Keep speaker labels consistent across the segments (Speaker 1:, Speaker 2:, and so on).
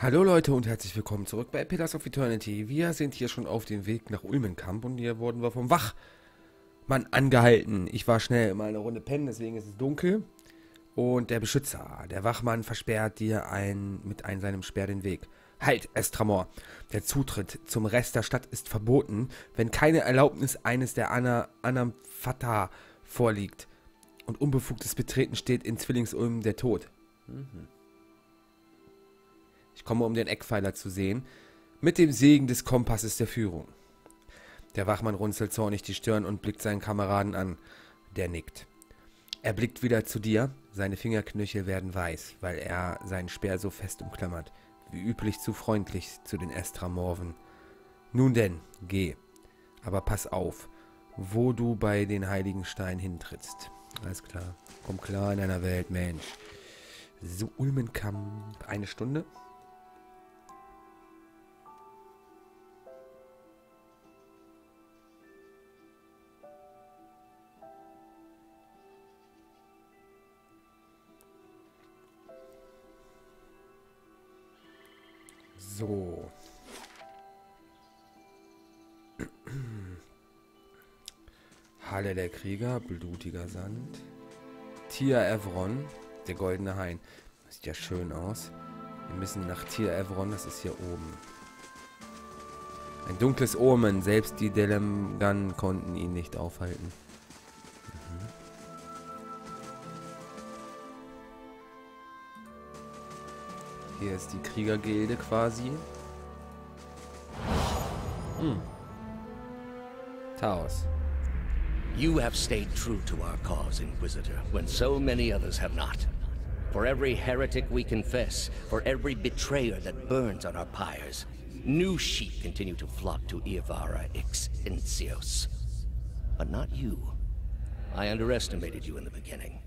Speaker 1: Hallo Leute und herzlich willkommen zurück bei Pillars of Eternity. Wir sind hier schon auf dem Weg nach Ulmenkamp und hier wurden wir vom Wachmann angehalten. Ich war schnell mal eine Runde pennen, deswegen ist es dunkel. Und der Beschützer, der Wachmann, versperrt dir mit seinem Speer den Weg. Halt, Estramor! Der Zutritt zum Rest der Stadt ist verboten, wenn keine Erlaubnis eines der Anamphata vorliegt. Und unbefugtes Betreten steht in Zwillingsulm der Tod. Ich komme, um den Eckpfeiler zu sehen, mit dem Segen des Kompasses der Führung. Der Wachmann runzelt zornig die Stirn und blickt seinen Kameraden an. Der nickt. Er blickt wieder zu dir, seine Fingerknöchel werden weiß, weil er seinen Speer so fest umklammert, wie üblich zu freundlich zu den Estramorven. Nun denn, geh, aber pass auf, wo du bei den heiligen Steinen hintrittst. Alles klar, komm klar in einer Welt, Mensch. So, Ulmenkamp, 1 Stunde. So. Halle der Krieger, blutiger Sand. Tir Evron, der goldene Hain. Das sieht ja schön aus. Wir müssen nach Tir Evron, das ist hier oben. Ein dunkles Omen, selbst die Delemgan konnten ihn nicht aufhalten. Hier ist die Kriegergilde quasi. Taos.
Speaker 2: You have stayed true to our cause, Inquisitor, when so many others have not. For every heretic we confess, for every betrayer that burns on our pyres, new sheep continue to flock to Iavara ex Incios. But not you. I underestimated you in the beginning,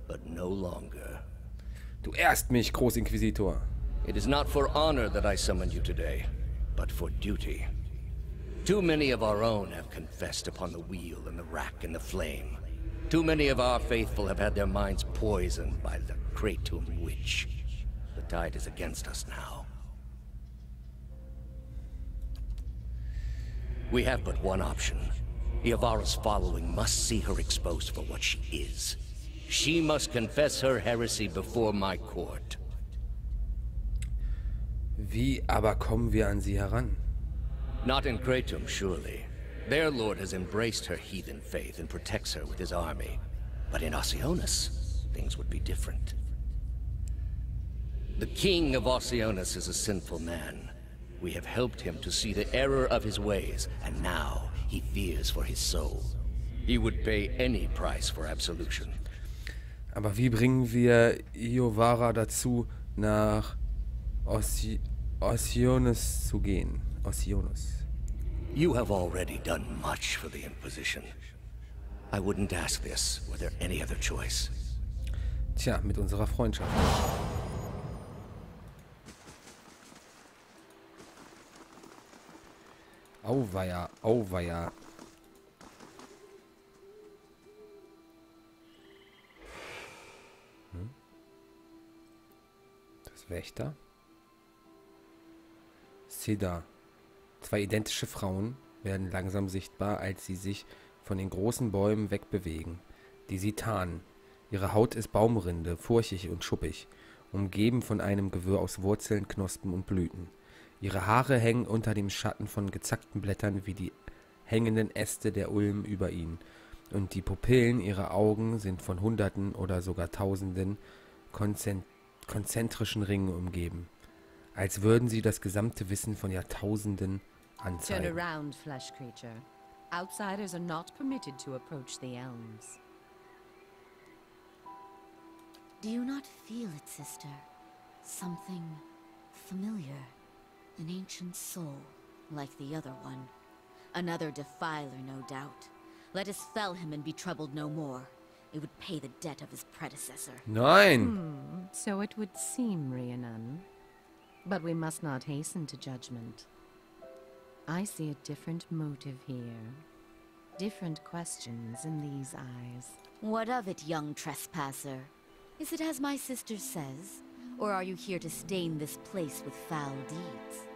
Speaker 2: but no longer.
Speaker 1: Du ehrst mich, Großinquisitor.
Speaker 2: It is not for honor that I summoned you today, but for duty. Too many of our own have confessed upon the wheel and the rack and the flame. Too many of our faithful have had their minds poisoned by the Kratom witch. The tide is against us now. We have but one option. Iavara's following must see her exposed for what she is. She must confess her heresy before my court.
Speaker 1: Wie aber kommen wir an sie heran?
Speaker 2: Not in Kratom, surely. Their lord has embraced her heathen faith and protects her with his army. But in Oceanus, things would be different. The king of Oceanus is a sinful man. We have helped him to see the error of his ways, and now he fears for his soul. He would pay any price for absolution.
Speaker 1: Aber wie bringen wir Iavara dazu, nach Oceanus zu gehen? Oceanus.
Speaker 2: You have already done much for the Inquisition. I wouldn't ask this were there any other choice.
Speaker 1: Tja, mit unserer Freundschaft. Auweia, auweia. Das Wächter. Seda. 2 identische Frauen werden langsam sichtbar, als sie sich von den großen Bäumen wegbewegen, die sie tarnen. Ihre Haut ist Baumrinde, furchig und schuppig, umgeben von einem Gewirr aus Wurzeln, Knospen und Blüten. Ihre Haare hängen unter dem Schatten von gezackten Blättern wie die hängenden Äste der Ulmen über ihnen, und die Pupillen ihrer Augen sind von Hunderten oder sogar Tausenden konzentrischen Ringen umgeben, als würden sie das gesamte Wissen von Jahrtausenden anzeigen.
Speaker 3: Turn around, flesh creature. Outsiders are not permitted to approach the elms.
Speaker 4: Do you not feel it, sister? Something familiar. An ancient soul, like the other one. Another defiler, no doubt. Let us fell him and be troubled no more. It would pay the debt of his predecessor.
Speaker 1: Nein!
Speaker 3: So it would seem, Rhiannon. But we must not hasten to judgment. I see a different motive here. Different questions in these eyes.
Speaker 4: What of it, young trespasser? Is it as my sister says? Or are you here to stain this place with foul deeds?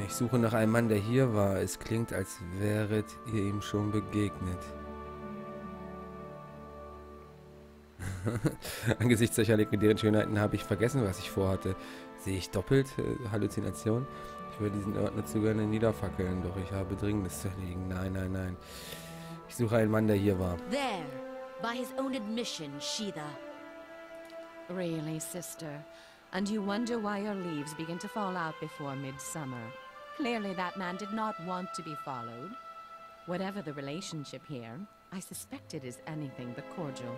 Speaker 1: Ich suche nach einem Mann, der hier war. Es klingt, als wäret ihr ihm schon begegnet. Angesichts solcher legendären Schönheiten habe ich vergessen, was ich vorhatte. Sehe ich doppelt? Halluzination? Ich würde diesen Ort nur zu gerne niederfackeln, doch ich habe Dringendes zu erledigen. Nein, nein, nein. Ich suche einen Mann, der hier war.
Speaker 4: There, by his own admission, Sheetha.
Speaker 3: Really, sister? And you wonder why your leaves begin to fall out before midsummer? Clearly that man did not want to be followed. Whatever the relationship here, I suspect it is anything but cordial.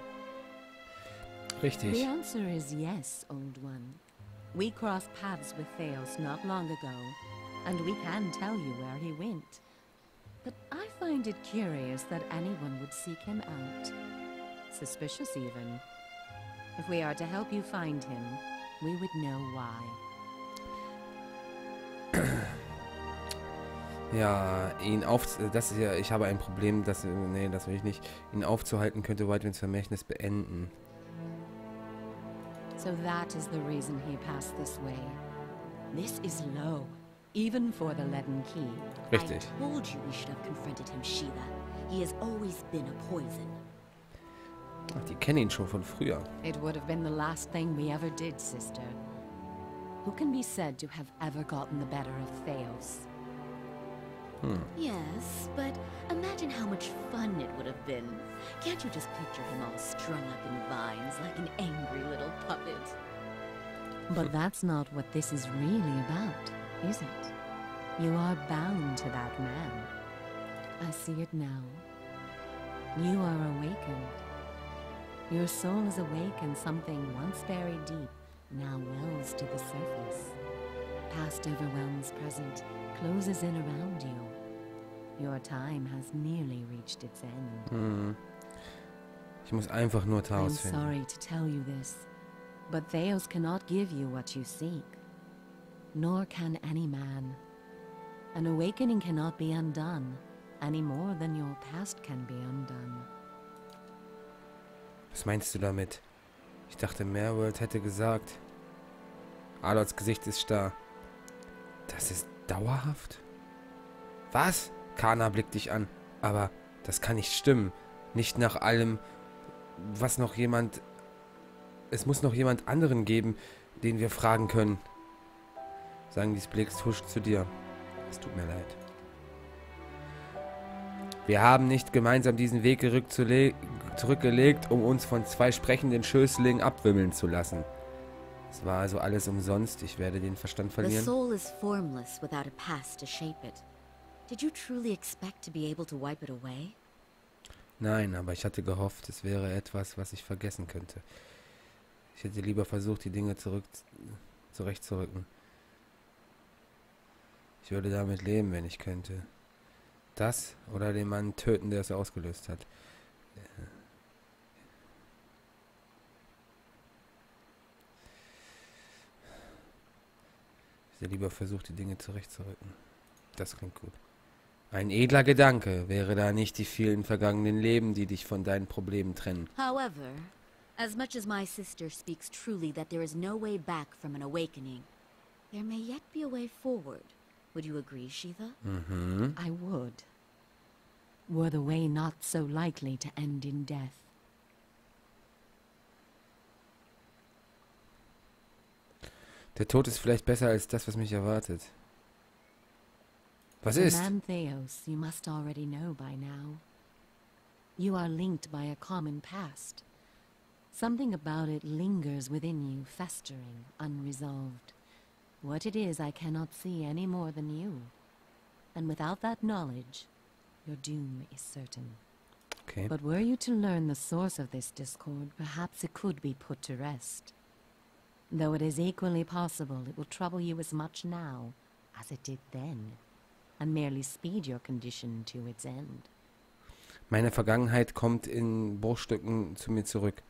Speaker 1: Richtig.
Speaker 3: The answer is yes, old one. We crossed paths with Theos not long ago, and we can tell you where he went. But I find it curious that anyone would seek him out. Suspicious even. If we are to help you find him, we would know why.
Speaker 1: Ja, das ist ja, ich habe ein Problem, nee, das will ich nicht. Ihn aufzuhalten könnte Whitewinds Vermächtnis beenden.
Speaker 3: So that is the reason he passed this way. This is low, even for the leaden key.
Speaker 1: Richtig.
Speaker 4: I told you we should have confronted him, Sheetha. He has always been a poison.
Speaker 1: Ach, die kennen ihn schon von früher.
Speaker 3: It would have been the last thing we ever did, sister. Who can be said to have ever gotten the better of Theos?
Speaker 4: Yes, but imagine how much fun it would have been. Can't you just picture him all strung up in vines like an angry little puppet?
Speaker 3: But that's not what this is really about, is it? You are bound to that man. I see it now. You are awakened. Your soul is awake and something once buried deep now wells to the surface. Past overwhelms present, closes in around you. Your time has nearly reached its end.
Speaker 1: Ich muss einfach nur
Speaker 3: I'm
Speaker 1: Taos finden.
Speaker 3: sorry to tell you this, but Theos cannot give you what you seek. Nor can any man. An awakening cannot be undone, any more than your past can be undone.
Speaker 1: Was meinst du damit? Ich dachte, Merworld hätte gesagt. Alots Gesicht ist starr. Das ist dauerhaft? Was? Kana blickt dich an. Aber das kann nicht stimmen. Nicht nach allem, was noch jemand... Es muss noch jemand anderen geben, den wir fragen können. Sanggis Blick huscht zu dir. Es tut mir leid. Wir haben nicht gemeinsam diesen Weg zurückgelegt, um uns von zwei sprechenden Schößlingen abwimmeln zu lassen. Es war also alles umsonst. Ich werde den Verstand
Speaker 4: The
Speaker 1: verlieren.
Speaker 4: soul is formless without a past to shape it. Did you truly expect to be able to wipe it away?
Speaker 1: Nein, aber ich hatte gehofft, es wäre etwas, was ich vergessen könnte. Ich hätte lieber versucht, die Dinge zurechtzurücken. Ich würde damit leben, wenn ich könnte. Das oder den Mann töten, der es ausgelöst hat. Ich hätte lieber versucht, die Dinge zurechtzurücken. Das klingt gut. Ein edler Gedanke, wäre da nicht die vielen vergangenen Leben, die dich von deinen Problemen trennen.
Speaker 4: However, as much as my sister speaks truly that there is no way back from an awakening, there may yet be a way forward. Would you agree, Sheetha?
Speaker 3: I would. Were the way not so likely to end in death.
Speaker 1: Der Tod ist vielleicht besser als das, was mich erwartet. Was ist?
Speaker 3: The man Theos, you must already know by now. You are linked by a common past. Something about it lingers within you, festering, unresolved. What it is I cannot see any more than you. And without that knowledge, your doom is certain.
Speaker 1: Okay.
Speaker 3: But were you to learn the source of this discord, perhaps it could be put to rest. Though it is equally possible it will trouble you as much now as it did then, and merely speed your condition to its end.
Speaker 1: Meine Vergangenheit kommt in Bruchstücken zu mir zurück.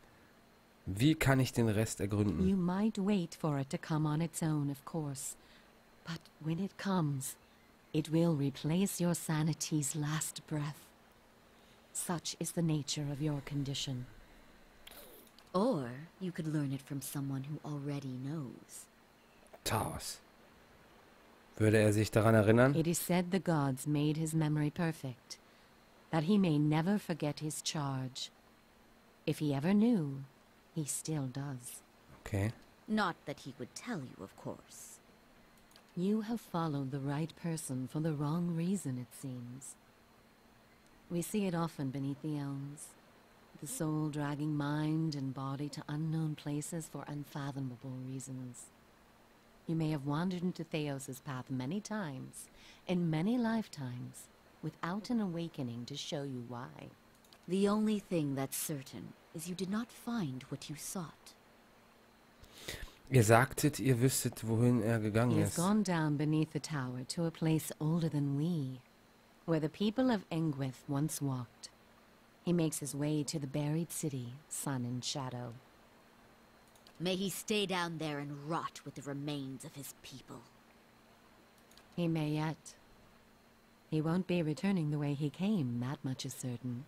Speaker 1: Wie kann ich den Rest ergründen?
Speaker 3: You might wait for it to come on its own, of course. But when it comes, it will replace your sanity's last breath. Such is the nature of your condition.
Speaker 4: Or you could learn it from someone who already knows.
Speaker 1: Taos. Würde er sich daran erinnern?
Speaker 3: It is said the gods made his memory perfect, that he may never forget his charge. If he ever knew, he still does.
Speaker 1: Okay.
Speaker 4: Not that he would tell you, of course.
Speaker 3: You have followed the right person for the wrong reason, it seems. We see it often beneath the elms. The soul dragging mind and body to unknown places for unfathomable reasons. You may have wandered into Theos's path many times, in many lifetimes, without an awakening to show you why.
Speaker 4: The only thing that's certain is you did not find what you sought.
Speaker 1: Ihr sagtet, ihr wüsstet, wohin er
Speaker 3: He
Speaker 1: gegangen
Speaker 3: has
Speaker 1: ist.
Speaker 3: gone down beneath the tower to a place older than we, where the people of Engwith once walked. He makes his way to the buried city, sun and shadow.
Speaker 4: May he stay down there and rot with the remains of his people.
Speaker 3: He may yet. He won't be returning the way he came, that much is certain.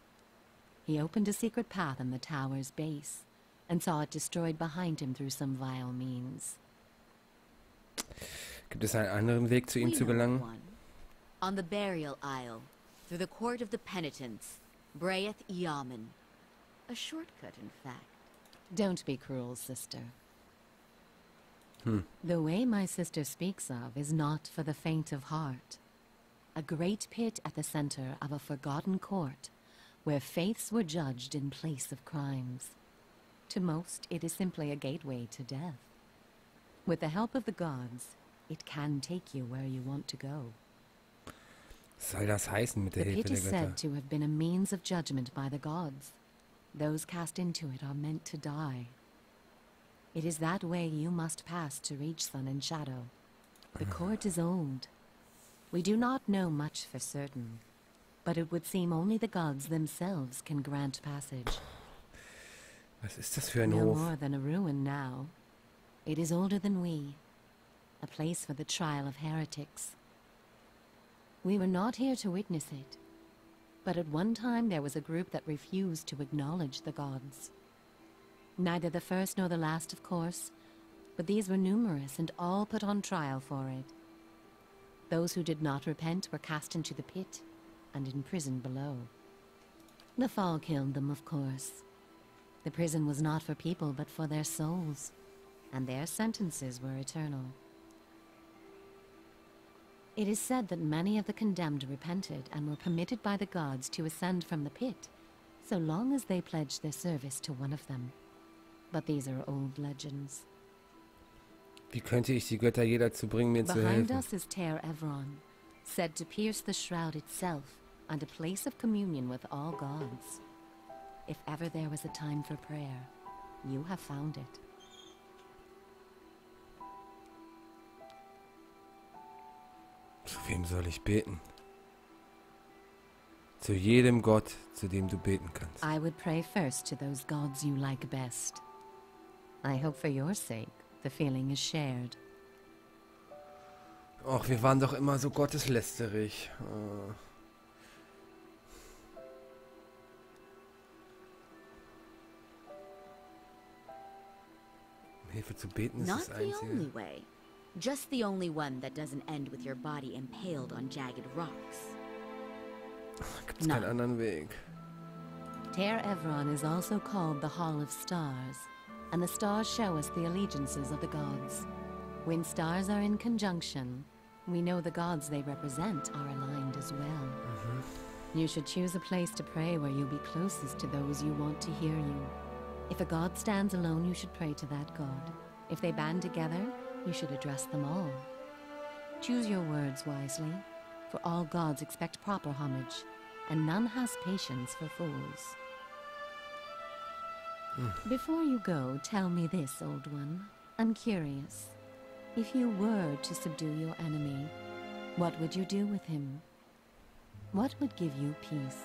Speaker 3: He opened a secret path in the tower's base, and saw it destroyed behind him through some vile means.
Speaker 1: Gibt es einen anderen Weg, zu ihm
Speaker 4: We
Speaker 1: zu
Speaker 4: know
Speaker 1: gelangen?
Speaker 4: one. On the burial isle, through the court of the penitents, Braeth Yaman. A shortcut, in fact.
Speaker 3: Don't be cruel, sister. The way my sister speaks of is not for the faint of heart. A great pit at the center of a forgotten court, where faiths were judged in place of crimes. To most, it is simply a gateway to death. With the help of the gods, it can take you where you want to go.
Speaker 1: Was soll das heißen mit der
Speaker 3: The
Speaker 1: Hilfe
Speaker 3: pit
Speaker 1: der
Speaker 3: is
Speaker 1: Götter?
Speaker 3: said to have been a means of judgment by the gods. Those cast into it are meant to die. It is that way you must pass to reach sun and shadow. The court is old. We do not know much for certain, but it would seem only the gods themselves can grant passage.
Speaker 1: Was ist das für ein
Speaker 3: No
Speaker 1: Hof?
Speaker 3: more than a ruin now. It is older than we. A place for the trial of heretics. We were not here to witness it, but at one time there was a group that refused to acknowledge the gods. Neither the first nor the last, of course, but these were numerous and all put on trial for it. Those who did not repent were cast into the pit and imprisoned below. The fall killed them, of course. The prison was not for people, but for their souls, and their sentences were eternal. It is said that many of the condemned repented and were permitted by the gods to ascend from the pit, so long as they pledged their service to one of them. But these are old legends.
Speaker 1: Wie könnte ich die Götter je dazu bringen, mir zu
Speaker 3: Behind
Speaker 1: helfen?
Speaker 3: us is Ter Evron, said to pierce the shroud itself and a place of communion with all gods. If ever there was a time for prayer, you have found it.
Speaker 1: Zu wem soll ich beten? Zu jedem Gott, zu dem du beten kannst.
Speaker 3: I would pray first to those gods you like best. I hope for your sake the feeling is shared.
Speaker 1: Och, wir waren doch immer so gotteslästerig. Um Hilfe zu beten ist
Speaker 4: Not
Speaker 1: das
Speaker 4: the only
Speaker 1: Einzige.
Speaker 4: way. Just the only one that doesn't end with your body impaled on jagged rocks.
Speaker 1: Gibt es keinen
Speaker 4: Nein.
Speaker 1: anderen Weg?
Speaker 3: Ter Evron is also called the Hall of Stars, and the stars show us the allegiances of the gods. When stars are in conjunction, we know the gods they represent are aligned as well. You should choose a place to pray where you'll be closest to those you want to hear you. If a god stands alone, you should pray to that god. If they band together, you should address them all. Choose your words wisely, for all gods expect proper homage, and none has patience for fools. Before you go, tell me this, old one. I'm curious. If you were to subdue your enemy, what would you do with him? What would give you peace?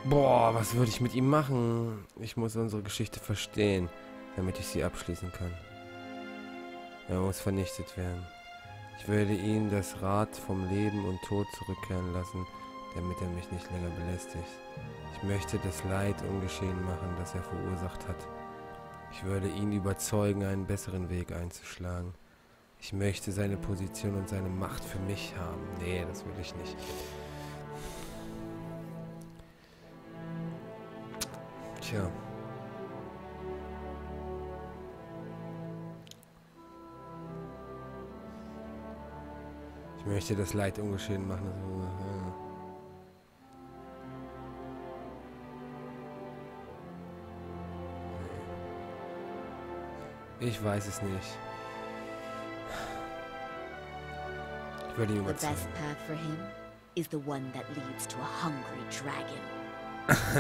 Speaker 1: Boah, was würde ich mit ihm machen? Ich muss unsere Geschichte verstehen, damit ich sie abschließen kann. Er muss vernichtet werden. Ich würde ihn das Rad vom Leben und Tod zurückkehren lassen, damit er mich nicht länger belästigt. Ich möchte das Leid ungeschehen machen, das er verursacht hat. Ich würde ihn überzeugen, einen besseren Weg einzuschlagen. Ich möchte seine Position und seine Macht für mich haben. Nee, das will ich nicht. Tja. Ich möchte das Leid ungeschehen machen. Ich weiß es nicht. Ich werde ihn
Speaker 4: The
Speaker 1: überzeugen.
Speaker 4: best path for him is the one that leads to a hungry dragon.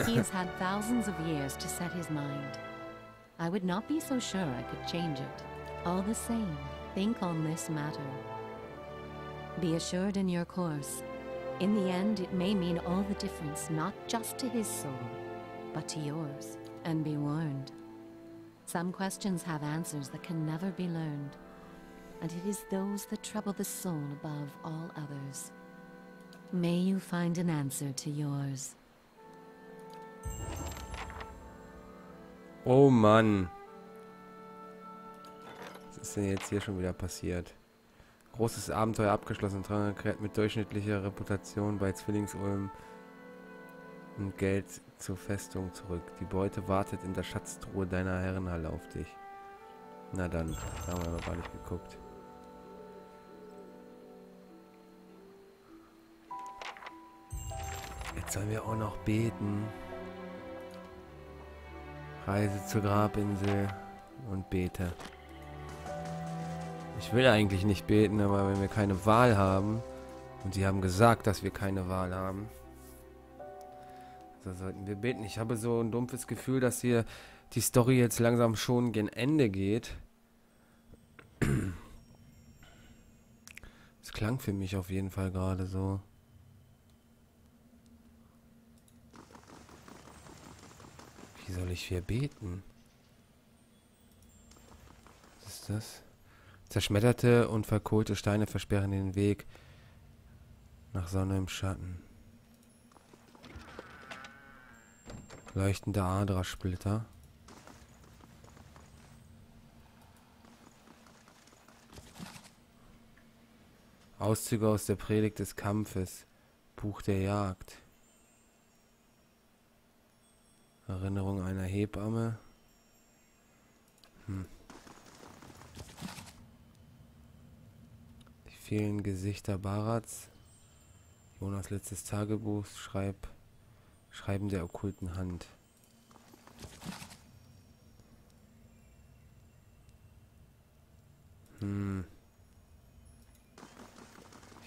Speaker 3: He has had thousands of years to set his mind. I would not be so sure I could change it. All the same, think on this matter. Be assured in your course. In the end, it may mean all the difference, not just to his soul, but to yours. And be warned. Some questions have answers that can never be learned. And it is those that trouble the soul above all others. May you find an answer to yours.
Speaker 1: Oh Mann. Was ist denn jetzt hier schon wieder passiert? Großes Abenteuer abgeschlossen. Trank kehrt mit durchschnittlicher Reputation bei Zwillingsulm und Geld zur Festung zurück. Die Beute wartet in der Schatztruhe deiner Herrenhalle auf dich. Na dann, da haben wir noch gar nicht geguckt. Jetzt sollen wir auch noch beten. Reise zur Grabinsel und bete. Ich will eigentlich nicht beten, aber wenn wir keine Wahl haben, und sie haben gesagt, dass wir keine Wahl haben, so sollten wir beten. Ich habe so ein dumpfes Gefühl, dass hier die Story jetzt langsam schon gen Ende geht. Es klang für mich auf jeden Fall gerade so. Wie soll ich hier beten? Was ist das? Zerschmetterte und verkohlte Steine versperren den Weg nach Sonne im Schatten. Leuchtende Adrasplitter. Auszüge aus der Predigt des Kampfes. Buch der Jagd. Erinnerung einer Hebamme. Die vielen Gesichter Barats. Jonas letztes Tagebuch. Schreiben der okkulten Hand. Ich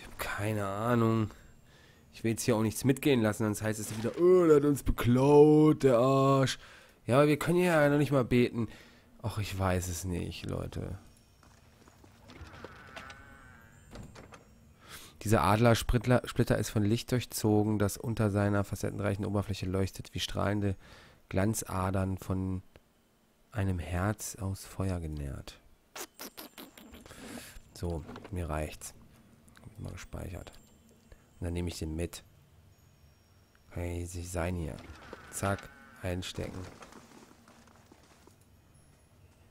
Speaker 1: habe keine Ahnung. Ich will jetzt hier auch nichts mitgehen lassen, sonst heißt es wieder, oh, der hat uns beklaut, der Arsch. Ja, aber wir können ja noch nicht mal beten. Ach, ich weiß es nicht, Leute. Dieser Adlersplitter ist von Licht durchzogen, das unter seiner facettenreichen Oberfläche leuchtet, wie strahlende Glanzadern von einem Herz aus Feuer genährt. So, mir reicht's. Hab ich mal gespeichert. Und dann nehme ich den mit. Kann ja nicht sein hier. Zack, einstecken.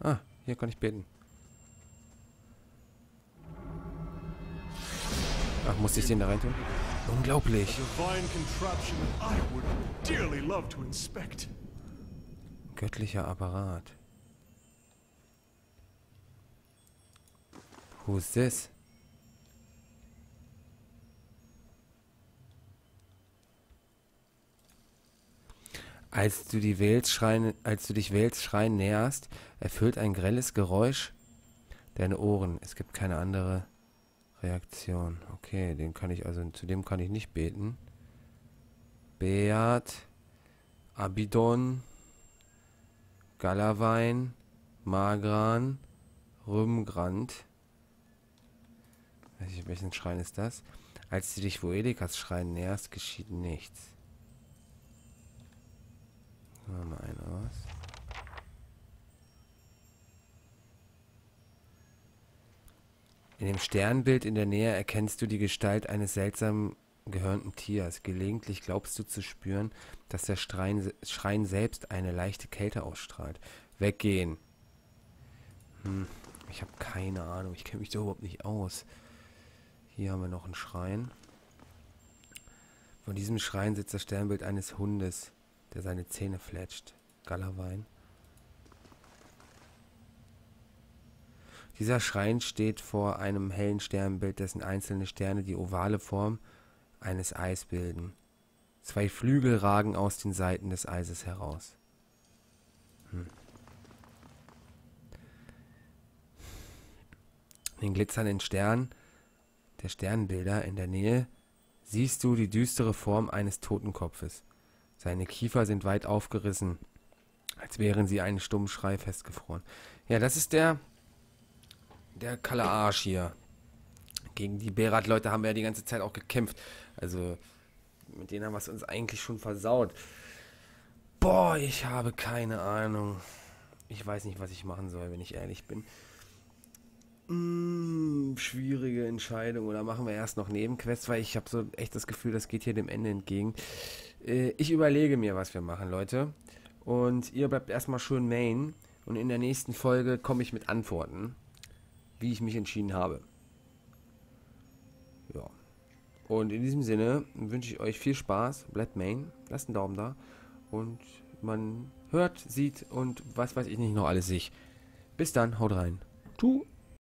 Speaker 1: Ah, hier kann ich beten. Ach, muss ich den da rein tun? Unglaublich. Göttlicher Apparat. Who's this? Als du dich Wels Schrein näherst, erfüllt ein grelles Geräusch deine Ohren. Es gibt keine andere Reaktion. Okay, zu dem kann ich nicht beten. Beat, Abidon, Galawein, Magran, Rümgrand. Weiß ich, welchen Schrein ist das? Als du dich Voelikas Schrein näherst, geschieht nichts. Machen wir mal einen aus. In dem Sternbild in der Nähe erkennst du die Gestalt eines seltsamen gehörnten Tiers. Gelegentlich glaubst du zu spüren, dass der Schrein selbst eine leichte Kälte ausstrahlt. Weggehen. Ich habe keine Ahnung. Ich kenne mich da überhaupt nicht aus. Hier haben wir noch einen Schrein. Von diesem Schrein sitzt das Sternbild eines Hundes, der seine Zähne fletscht. Gallerwein. Dieser Schrein steht vor einem hellen Sternbild, dessen einzelne Sterne die ovale Form eines Eis bilden. 2 Flügel ragen aus den Seiten des Eises heraus. Den glitzernden Stern der Sternbilder in der Nähe siehst du die düstere Form eines Totenkopfes. Seine Kiefer sind weit aufgerissen, als wären sie einen stummen Schrei festgefroren. Ja, das ist der kalle Arsch hier. Gegen die Berat-Leute haben wir ja die ganze Zeit auch gekämpft. Also, mit denen haben wir es uns eigentlich schon versaut. Boah, ich habe keine Ahnung. Ich weiß nicht, was ich machen soll, wenn ich ehrlich bin. Schwierige Entscheidung. Oder machen wir erst noch Nebenquests, weil ich habe so echt das Gefühl, das geht hier dem Ende entgegen. Ich überlege mir, was wir machen, Leute. Und ihr bleibt erstmal schön Main. Und in der nächsten Folge komme ich mit Antworten, wie ich mich entschieden habe. Ja. Und in diesem Sinne wünsche ich euch viel Spaß. Bleibt Main. Lasst einen Daumen da. Und man hört, sieht und was weiß ich nicht noch alles sich. Bis dann. Haut rein. Tschüss.